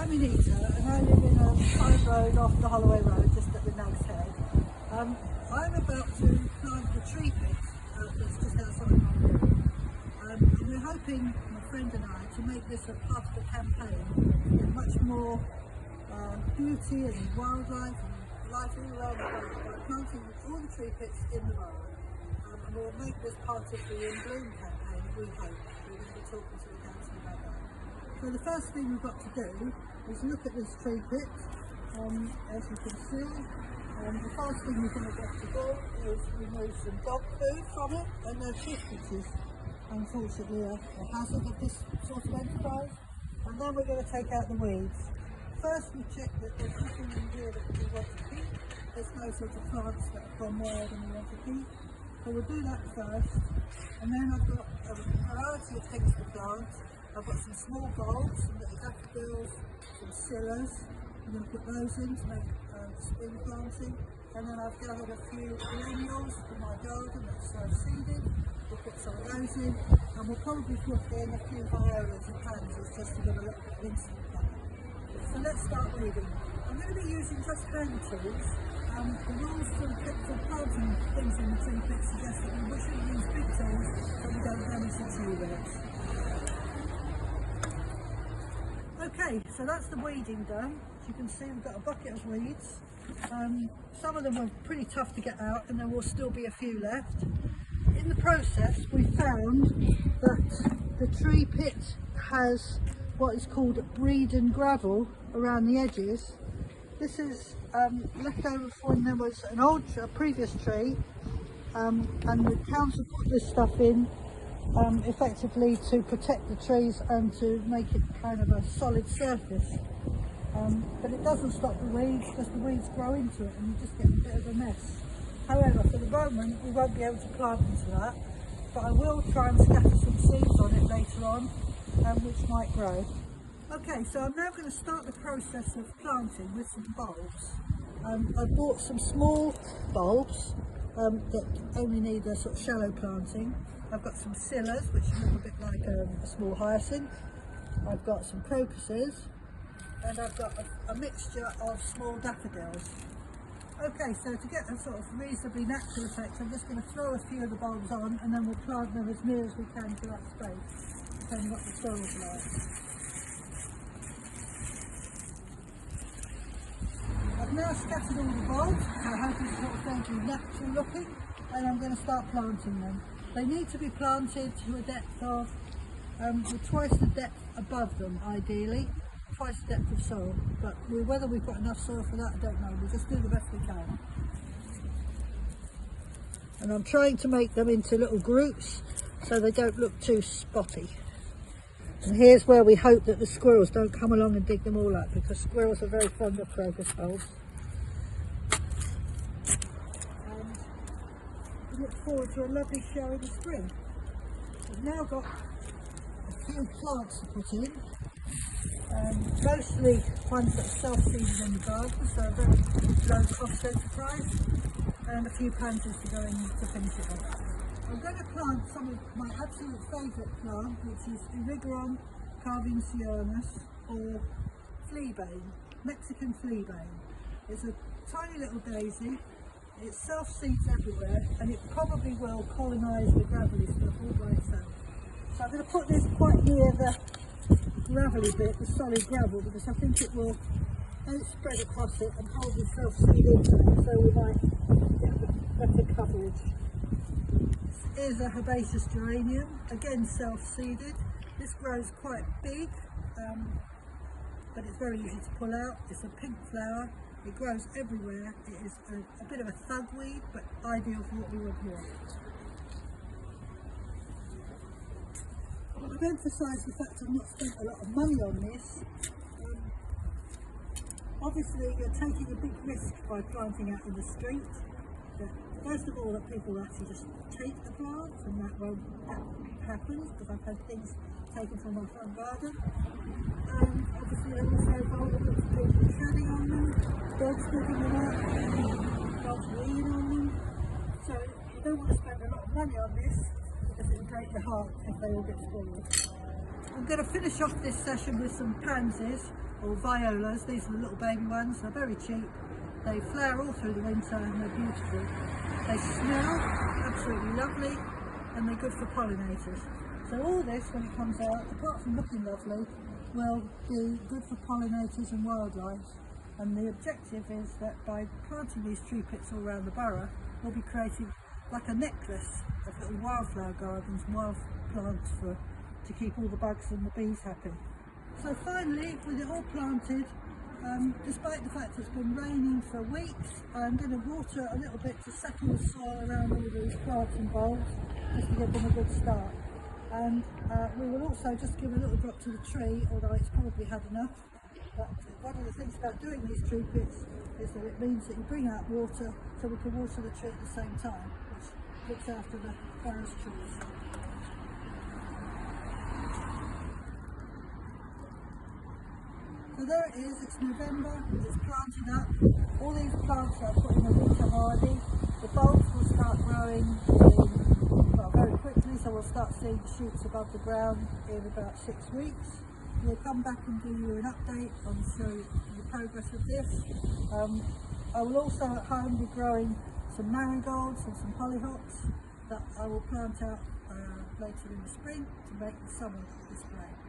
I'm Anita and I live in a side road off the Holloway Road, just at the Nag's Head. I'm about to plant the tree pit that's just outside my room. And we're hoping, my friend and I, to make this a part of the campaign with much more beauty and wildlife and life all around the borough by planting all the tree pits in the borough. And we'll make this part of the In Bloom campaign, we hope. We're going to be talking to the council about that. So the first thing we've got to do is look at this tree pit. As you can see, the first thing we're going to get to do is remove some dog food from it, and no fish, which is unfortunately a hazard of this sort of enterprise. And then we're going to take out the weeds. First we check that there's nothing in here that we want to keep. There's no sort of plants that have gone wild and we want to keep. So we'll do that first. And then I've got a variety of things to plant. I've got some small bulbs, some little daffodils, some scillas. I'm going to put those in to make spring planting. And then I've gathered a few perennials from my garden that's seeded. We'll put some of those in, and we'll probably put in a few violas and pansies just to give a little bit of instant colour. So let's start weeding. I'm going to be using just hand tools. The rules for planting things in the tree pit suggest that we shouldn't use big tools so we don't damage the tree roots. Okay, so that's the weeding done. As you can see, we've got a bucket of weeds. Some of them are pretty tough to get out, and there will still be a few left. In the process, we found that the tree pit has what is called reed and gravel around the edges. This is left over from when there was a previous tree, and the council put this stuff in effectively to protect the trees and to make it kind of a solid surface. But it doesn't stop the weeds, because the weeds grow into it and you just get a bit of a mess. However, for the moment we won't be able to plant into that, but I will try and scatter some seeds on it later on, which might grow. Okay, so I'm now going to start the process of planting with some bulbs. I bought some small bulbs that only need a sort of shallow planting. I've got some scillas, which look a bit like a small hyacinth. I've got some crocuses, and I've got a mixture of small daffodils. Okay, so to get a sort of reasonably natural effect, I'm just going to throw a few of the bulbs on, and then we'll plant them as near as we can to that space, depending what the soil's like. I've now scattered all the bulbs, so I hope it's sort of going to be natural looking, and I'm going to start planting them. They need to be planted to a depth of twice the depth above them, ideally, twice the depth of soil, but whether we've got enough soil for that, I don't know. We'll just do the best we can. And I'm trying to make them into little groups so they don't look too spotty. And here's where we hope that the squirrels don't come along and dig them all up, because squirrels are very fond of crocus bulbs. And we look forward to a lovely show in the spring. We've now got a few plants to put in, mostly ones that are self-seeded in the garden, so a very low cost enterprise, and a few pansies to go in to finish it off. I'm going to plant some of my absolute favourite plant, which is Erigeron carvincianus, or fleabane, Mexican fleabane. It's a tiny little daisy. It self-seeds everywhere, and it probably will colonise the gravelly stuff all by itself. So I'm going to put this quite near the gravelly bit, the solid gravel, because I think it will spread across it and hold the self-seed into it, so we might get better coverage. This is a herbaceous geranium, again self-seeded. This grows quite big, but it's very easy to pull out. It's a pink flower, it grows everywhere. It is a bit of a thugweed, but ideal for what we want here. I've emphasised the fact I've not spent a lot of money on this. Obviously you're taking a big risk by planting out in the street. First of all, that people actually just take the plants, and that won't happen, because I've had things taken from my front garden. And obviously they're also vulnerable to people treading on them, dogs digging them up, dogs weeing on them. So you don't want to spend a lot of money on this, because it will break your heart if they all get spoiled. I'm going to finish off this session with some pansies. or violas. These are the little baby ones. They're very cheap. They flower all through the winter and they're beautiful. They smell absolutely lovely and they're good for pollinators. So all this, when it comes out, apart from looking lovely, will be good for pollinators and wildlife. And the objective is that by planting these tree pits all around the borough, we'll be creating like a necklace of little wildflower gardens and wild plants to keep all the bugs and the bees happy. So finally, with it all planted, despite the fact it's been raining for weeks, I'm going to water a little bit to settle the soil around all these planting bowls, just to give them a good start. And we will also just give a little drop to the tree, although it's probably had enough. But one of the things about doing these tree pits is that it means that you bring out water so we can water the tree at the same time, which looks after the forest trees. So there it is, it's November, it's planted up. All these plants are put in a winter hardy. The bulbs will start growing very quickly, so we'll start seeing the shoots above the ground in about 6 weeks. We'll come back and give you an update and show you the progress of this. I will also at home be growing some marigolds and some hollyhocks that I will plant out later in the spring to make the summer display.